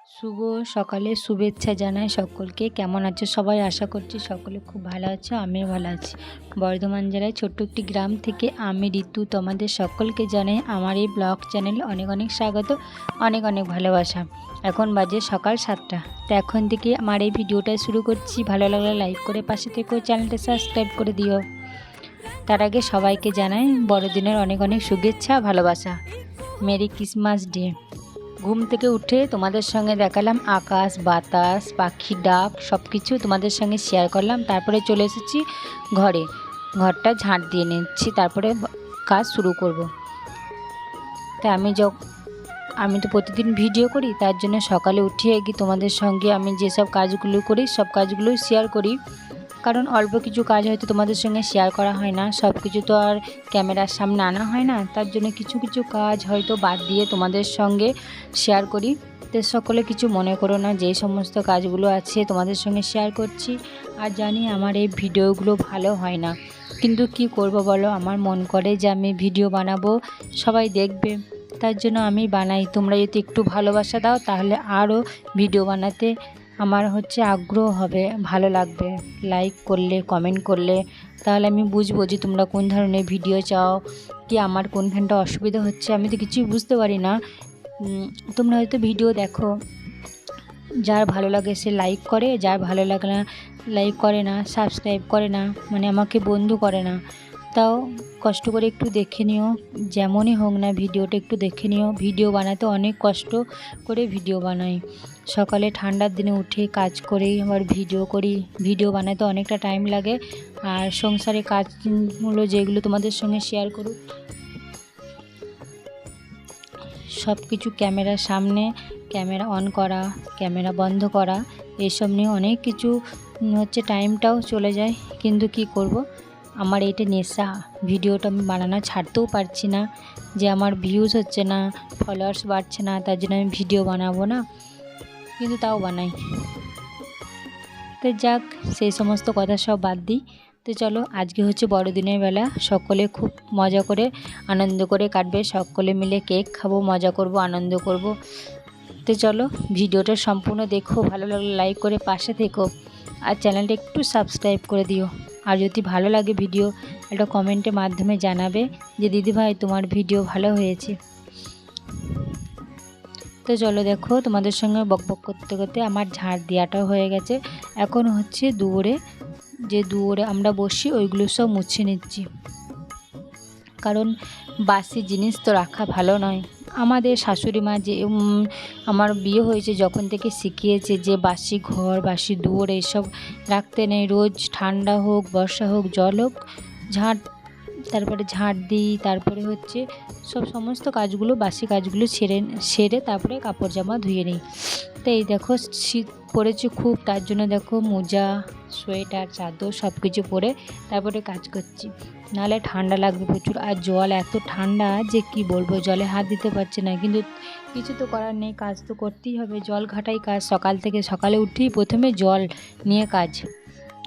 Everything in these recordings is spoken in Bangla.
শুভ সকালে শুভেচ্ছা জানাই সকলকে। কেমন আছো সবাই? আশা করছি সকলে খুব ভালো আছো, আমিও ভালো আছি। বর্ধমান জেলায় ছোট্ট একটি গ্রাম থেকে আমি ঋতু তোমাদের সকলকে জানাই আমার এই ব্লগ চ্যানেলে অনেক অনেক স্বাগত, অনেক অনেক ভালোবাসা। এখন বাজে সকাল 7টা। তো এখন থেকে আমার এই ভিডিওটা শুরু করছি। ভালো লাগলে লাইক করে পাশে থেকেও চ্যানেলটা সাবস্ক্রাইব করে দিও। তার আগে সবাইকে জানাই বড়দিনের অনেক অনেক শুভেচ্ছা, ভালোবাসা। Merry Christmas day. ঘুম থেকে উঠে তোমাদের সঙ্গে দেখালাম আকাশ, বাতাস, পাখির ডাক, সব কিছু তোমাদের সঙ্গে শেয়ার করলাম। তারপরে চলে এসেছি ঘরটা ঝাঁট দিয়ে নিচ্ছি, তারপরে কাজ শুরু করব। তাই আমি তো প্রতিদিন ভিডিও করি, তার জন্য সকালে উঠে গিয়ে তোমাদের সঙ্গে আমি যেসব কাজগুলো করি সব কাজগুলোই শেয়ার করি। কারণ অল্প কিছু কাজ হয়তো তোমাদের সঙ্গে শেয়ার করা হয় না, সব কিছু তো আর ক্যামেরার সামনে আনা হয় না। তার জন্য কিছু কিছু কাজ হয়তো বাদ দিয়ে তোমাদের সঙ্গে শেয়ার করি। তো সকলে কিছু মনে করো না, যে সমস্ত কাজগুলো আছে তোমাদের সঙ্গে শেয়ার করছি। আর জানি আমার এই ভিডিওগুলো ভালো হয় না, কিন্তু কি করব বলো, আমার মন করে যে আমি ভিডিও বানাবো, সবাই দেখবে, তার জন্য আমি বানাই। তোমরা যদি একটু ভালোবাসা দাও তাহলে আরও ভিডিও বানাতে আমার আগ্রহ হবে, ভালো লাগবে। লাইক করলে, কমেন্ট করলে তাহলে আমি বুঝবো যে তোমরা কোন ধরনের ভিডিও চাও, কি আমার কোনখানটা অসুবিধা হচ্ছে, আমি তো কিছুই বুঝতে পারি না। তোমরা হয়তো ভিডিও দেখো, যার ভালো লাগে সে লাইক করে, যার ভালো লাগে না লাইক করে না, সাবস্ক্রাইব করে না, মানে আমাকে বন্ধু করে না। তাও কষ্ট করে একটু দেখে নিও, যেমনই হোক না ভিডিওটা একটু দেখে নিও। ভিডিও বানাতে অনেক কষ্ট করে ভিডিও বানাই। সকালে ঠান্ডার দিনে উঠে কাজ করে আবার ভিডিও করি। ভিডিও বানাতে অনেকটা টাইম লাগে। আর সংসারে কাজগুলো যেগুলো তোমাদের সঙ্গে শেয়ার করব, সব কিছু ক্যামেরার সামনে, ক্যামেরা অন করা, ক্যামেরা বন্ধ করা, এসব নিয়ে অনেক কিছু টাইমটাও চলে যায়। কিন্তু কি করব, আমার এইটা নেশা। ভিডিওটা আমি বানানো ছাড়তেও পারছি না, যে আমার ভিউজ হচ্ছে না, ফলোয়ার্স বাড়ছে না, তার জন্য আমি ভিডিও বানাবো না, কিন্তু তাও বানাই। তো যাক, সেই সমস্ত কথা সব বাদ দিই। তো চলো, আজকে বড়দিনের বেলা, সকলে খুব মজা করে আনন্দ করে কাটবে, সকলে মিলে কেক খাবো, মজা করব, আনন্দ করব। তো চলো, ভিডিওটা সম্পূর্ণ দেখো, ভালো লাগলে লাইক করে পাশে থেকো, আর চ্যানেলটা একটু সাবস্ক্রাইব করে দিও। আর যদি ভালো লাগে ভিডিও, একটা কমেন্টের মাধ্যমে জানাবে যে দিদিভাই তোমার ভিডিও ভালো হয়েছে। তো চলো দেখো, তোমাদের সঙ্গে বকবক করতে করতে আমার ঝাড় দেওয়াটাও হয়ে গেছে। এখন দুয়ারে আমরা বসি ওইগুলো সব মুছে নিচ্ছি, কারণ বাসি জিনিস তো রাখা ভালো নয়। আমাদের শাশুড়ি মা যে আমার বিয়ে হয়েছে যখন থেকে শিখিয়েছে যে বাসি ঘর, বাসি দুয়ার এইসব রাখতে নেই। রোজ ঠান্ডা হোক, বর্ষা হোক, জল হোক, তারপরে ঝাঁট দিই। তারপরে সমস্ত কাজগুলো, বাসি কাজগুলো সেরে তারপরে কাপড় জামা ধুয়ে নিই। তো এই দেখো, শীত পড়েছে খুব, তার জন্য দেখো মোজা, সোয়েটার, চাদর সব কিছু পরে তারপরে কাজ করছি, নাহলে ঠান্ডা লাগবে প্রচুর। আর জল এত ঠান্ডা যে কি বলবো, জলে হাত দিতে পারছে না, কিন্তু কিছু তো করার নেই, কাজ তো করতেই হবে। জল ঘাটাই কাজ, সকালে উঠেই প্রথমে জল নিয়ে কাজ।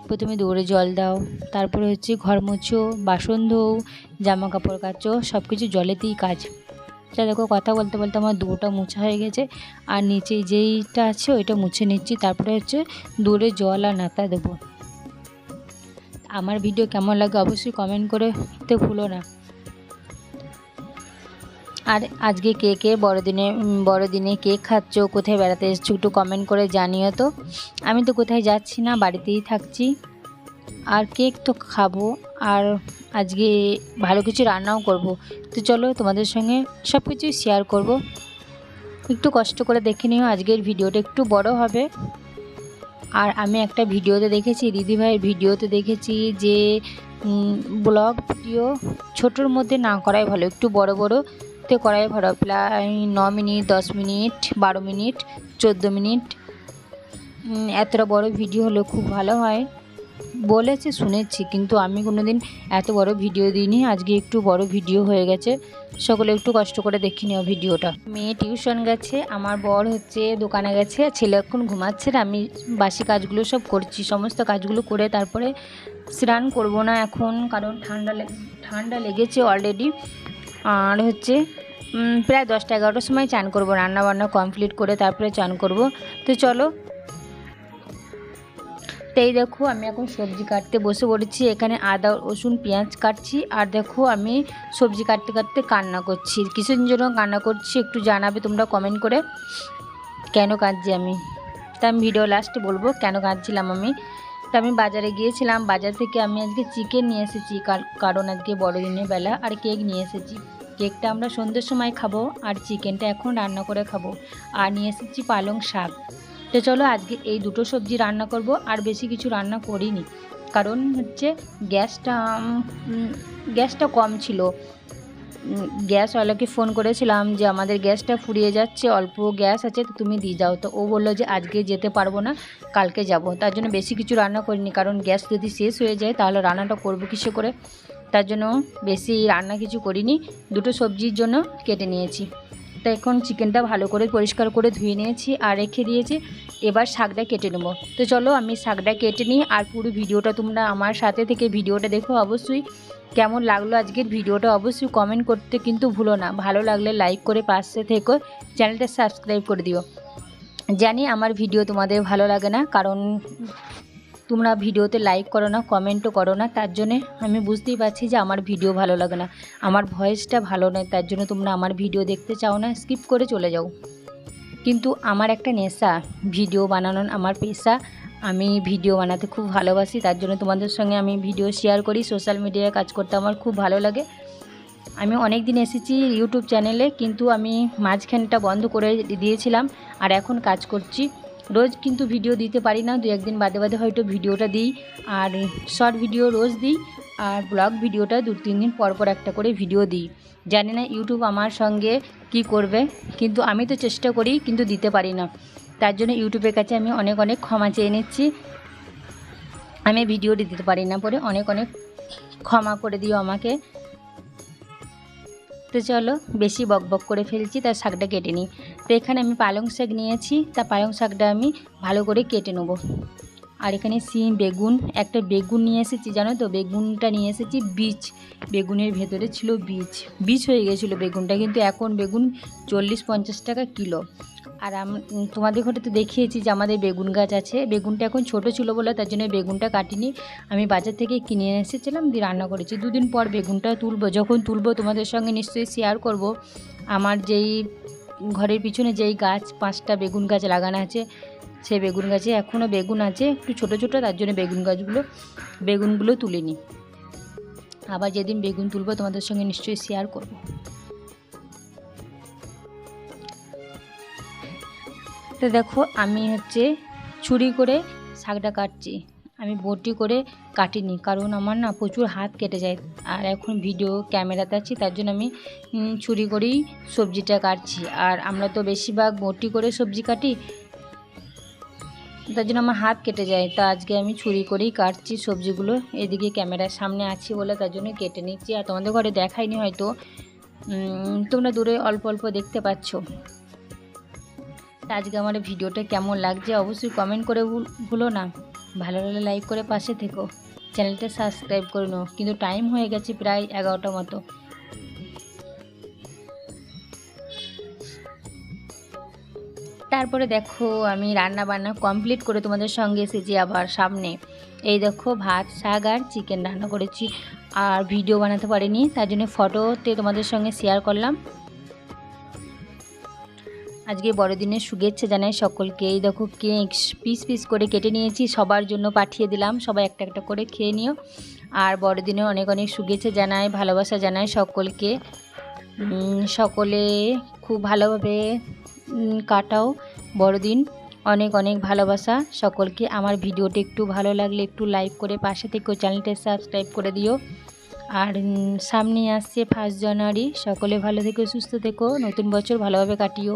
প্রথমে দৌড়ে জল দাও, তারপরে ঘর মুছো, বাসন ধোও, জামা কাপড় কাচো, সব কিছু জলেতেই কাজ। তা দেখো, কথা বলতে বলতে আমার দুটা মোছা হয়ে গেছে, আর নিচে যেইটা আছে ওইটা মুছে নিচ্ছি। তারপরে দৌড়ে জল আর নাতা দেবো। আমার ভিডিও কেমন লাগে অবশ্যই কমেন্ট করতে ভুলো না। আর আজকে কে কে বড়দিনে কেক খাচ্ছ, কোথায় বেড়াতে এসছো, একটু কমেন্ট করে জানিও তো। আমি তো কোথায় যাচ্ছি না, বাড়িতেই থাকছি। আর কেক তো খাবো, আর আজকে ভালো কিছু রান্নাও করব। তো চলো, তোমাদের সঙ্গে সব কিছুই শেয়ার করব। একটু কষ্ট করে দেখে নিও, আজকের ভিডিওটা একটু বড় হবে। আর আমি একটা ভিডিওতে দেখেছি, দিদিভাইয়ের ভিডিওতে দেখেছি যে ব্লগ ভিডিও ছোটোর মধ্যে না করাই ভালো, একটু বড় বড়তে করাই ভালো। প্রায় 9 মিনিট, 10 মিনিট, 12 মিনিট, 14 মিনিট, এতটা বড় ভিডিও হলে খুব ভালো হয় বলেছে, শুনেছি, কিন্তু আমি কোনোদিন এত বড় ভিডিও দিইনি। আজকে একটু বড় ভিডিও হয়ে গেছে, সকলে একটু কষ্ট করে দেখে নিও ভিডিওটা। মেয়ে টিউশন গেছে, আমার বর দোকানে গেছে, ছেলে এখন ঘুমাচ্ছে, আমি বাসি কাজগুলো সব করছি। সমস্ত কাজগুলো করে তারপরে স্নান করবো না এখন, কারণ ঠান্ডা লেগেছে অলরেডি। আর প্রায় 10টা-11টার সময় চান করব, রান্নাবান্না কমপ্লিট করে তারপরে চান করব। তো চলো, তো এই দেখো আমি এখন সবজি কাটতে বসে পড়েছি। এখানে আদা রসুন পেঁয়াজ কাটছি, আর দেখো আমি সবজি কাটতে কাটতে কান্না করছি। কিসের জন্য কান্না করছি একটু জানাবে তোমরা কমেন্ট করে, কেন কাঁদছি আমি। তা আমি ভিডিও লাস্টে বলবো কেন কাঁদছিলাম আমি। তো আমি বাজারে গিয়েছিলাম, বাজার থেকে আমি আজকে চিকেন নিয়ে এসেছি, কারণ আজকে বড়দিনের বেলা, আর কেক নিয়ে এসেছি। কেকটা আমরা সন্ধ্যের সময় খাবো, আর চিকেনটা এখন রান্না করে খাবো। আর নিয়ে এসেছি পালং শাক। তো চলো আজকে এই দুটো সবজি রান্না করব, আর বেশি কিছু রান্না করিনি, কারণ হচ্ছে গ্যাসটা কম ছিল। গ্যাসওয়ালাকে ফোন করেছিলাম যে আমাদের গ্যাসটা ফুরিয়ে যাচ্ছে, অল্প গ্যাস আছে, তো তুমি দিয়ে যাও। তো ও বললো যে আজকে যেতে পারবো না, কালকে যাব। তার জন্য বেশি কিছু রান্না করিনি, কারণ গ্যাস যদি শেষ হয়ে যায় তাহলে রান্নাটা করবো কিসে করে। তার জন্য বেশি রান্না কিছু করিনি, দুটো সবজির জন্য কেটে নিয়েছি। তো এখন চিকেনটা ভালো করে পরিষ্কার করে ধুয়ে নিয়েছি আর রেখে দিয়েছি। এবার শাকটা কেটে নেবো। তো চলো আমি শাকটা কেটে নিই, আর পুরো ভিডিওটা তোমরা আমার সাথে থেকে ভিডিওটা দেখো। অবশ্যই কেমন লাগলো আজকের ভিডিওটা অবশ্যই কমেন্ট করতে কিন্তু ভুলো না। ভালো লাগলে লাইক করে পাশে থেকো, চ্যানেলটা সাবস্ক্রাইব করে দিও। জানি আমার ভিডিও তোমাদের ভালো লাগে না, কারণ তোমরা ভিডিওতে লাইক করো না, কমেন্টও করো না, তার জন্যে আমি বুঝতেই পারছি যে আমার ভিডিও ভালো লাগে না, আমার ভয়েসটা ভালো নয়, তার জন্য তোমরা আমার ভিডিও দেখতে চাও না, স্কিপ করে চলে যাও। কিন্তু আমার একটা নেশা, ভিডিও বানানোর আমার পেশা। আমি ভিডিও বানাতে খুব ভালোবাসি, তার জন্য তোমাদের সঙ্গে আমি ভিডিও শেয়ার করি। সোশ্যাল মিডিয়ায় কাজ করতে আমার খুব ভালো লাগে। আমি অনেক দিন এসেছি ইউটিউব চ্যানেলে, কিন্তু আমি মাঝখানটা বন্ধ করে দিয়েছিলাম, আর এখন কাজ করছি। রোজ কিন্তু ভিডিও দিতে পারি না, 2-1 দিন বাদে বাদে হয়তো ভিডিওটা দিই। আর শর্ট ভিডিও রোজ দিই, আর ব্লগ ভিডিওটা 2-3 দিন পর পর একটা করে ভিডিও দিই। জানি না ইউটিউব আমার সঙ্গে কি করবে, কিন্তু আমি তো চেষ্টা করি, কিন্তু দিতে পারি না। তার জন্য ইউটিউবের কাছে আমি অনেক অনেক ক্ষমা চেয়ে নিচ্ছি। আমি ভিডিও দিতে পারি না পরে, অনেক অনেক ক্ষমা করে দিও আমাকে। তো চলো বেশি বকবক করে ফেলছি, তার শাকটা কেটে নিই। তো এখানে আমি পালং শাক নিয়েছি, তা পালং শাকটা আমি ভালো করে কেটে নেবো। আর এখানে সিম, বেগুন, একটা বেগুন নিয়ে এসেছি, জানো তো বেগুনটা নিয়ে এসেছি বীজ, বেগুনের ভেতরে ছিল বীজ হয়ে গেছিলো বেগুনটা, কিন্তু এখন বেগুন 40-50 টাকা কিলো। আর তোমাদের ঘরে তো দেখিয়েছি যে আমাদের বেগুন গাছ আছে, বেগুনটা এখন ছোট ছিল বলে তার জন্য বেগুনটা কাটিনি, আমি বাজার থেকে কিনে এসেছিলাম, দিয়ে রান্না করেছি। 2 দিন পর বেগুনটা তুলবো, যখন তুলবো তোমাদের সঙ্গে নিশ্চয়ই শেয়ার করব। আমার যেই ঘরের পিছনে যেই গাছ 5টা বেগুন গাছ লাগানো আছে, সেই বেগুন গাছে এখনও বেগুন আছে, একটু ছোট ছোট, তার জন্য বেগুনগুলো তুলিনি। আবার যেদিন বেগুন তুলবো তোমাদের সঙ্গে নিশ্চয়ই শেয়ার করব। তো দেখো আমি ছুরি করে শাকটা কাটছি, আমি বটি করে কাটিনি, কারণ আমার না প্রচুর হাত কেটে যায়। আর এখন ভিডিও ক্যামেরাতে আছি, তার জন্য আমি ছুরি করেই সবজিটা কাটছি। আর আমরা তো বেশিরভাগ বটি করে সবজি কাটি, তার জন্য আমার হাত কেটে যায়। তা আজকে আমি ছুরি করেই কাটছি সবজিগুলো, এদিকে ক্যামেরার সামনে আছি বলে তার জন্য কেটে নিচ্ছি। আর তোমাদের ঘরে দেখাইনি হয়তো, তোমরা দূরে অল্প অল্প দেখতে পাচ্ছ। আজকে আমার ভিডিওটা কেমন লাগছে অবশ্যই কমেন্ট করে ভুলো না। ভালো লাগলে লাইক করে পাশে থেকো, চ্যানেলটা সাবস্ক্রাইব করে নাও। কিন্তু টাইম হয়ে গেছে প্রায় 11টা মতো। তারপরে দেখো আমি রান্না বান্না কমপ্লিট করে তোমাদের সঙ্গে এসেছি আবার সামনে। এই দেখো ভাত, শাক আর চিকেন রান্না করেছি, আর ভিডিও বানাতে পারিনি, তার জন্য ফটোতে তোমাদের সঙ্গে শেয়ার করলাম। আজকে বড়দিনের শুভেচ্ছা জানাই সকলকে। এই দেখো কেক পিস পিস করে কেটে নিয়েছি, সবার জন্য পাঠিয়ে দিলাম, সবাই একটা একটা করে খেয়ে নিও। আর বড়দিনের অনেক অনেক শুভেচ্ছা জানাই, ভালোবাসা জানাই সকলকে। সকলে খুব ভালোভাবে কাটাও বড়দিন। অনেক অনেক ভালোবাসা সকলকে। আমার ভিডিওটি একটু ভালো লাগলে একটু লাইক করে পাশে থেকেও চ্যানেলটা সাবস্ক্রাইব করে দিও। আর সামনে আসছে 1 জানুয়ারি, সকলে ভালো থেকো, সুস্থ থেকো, নতুন বছর ভালোভাবে কাটিও।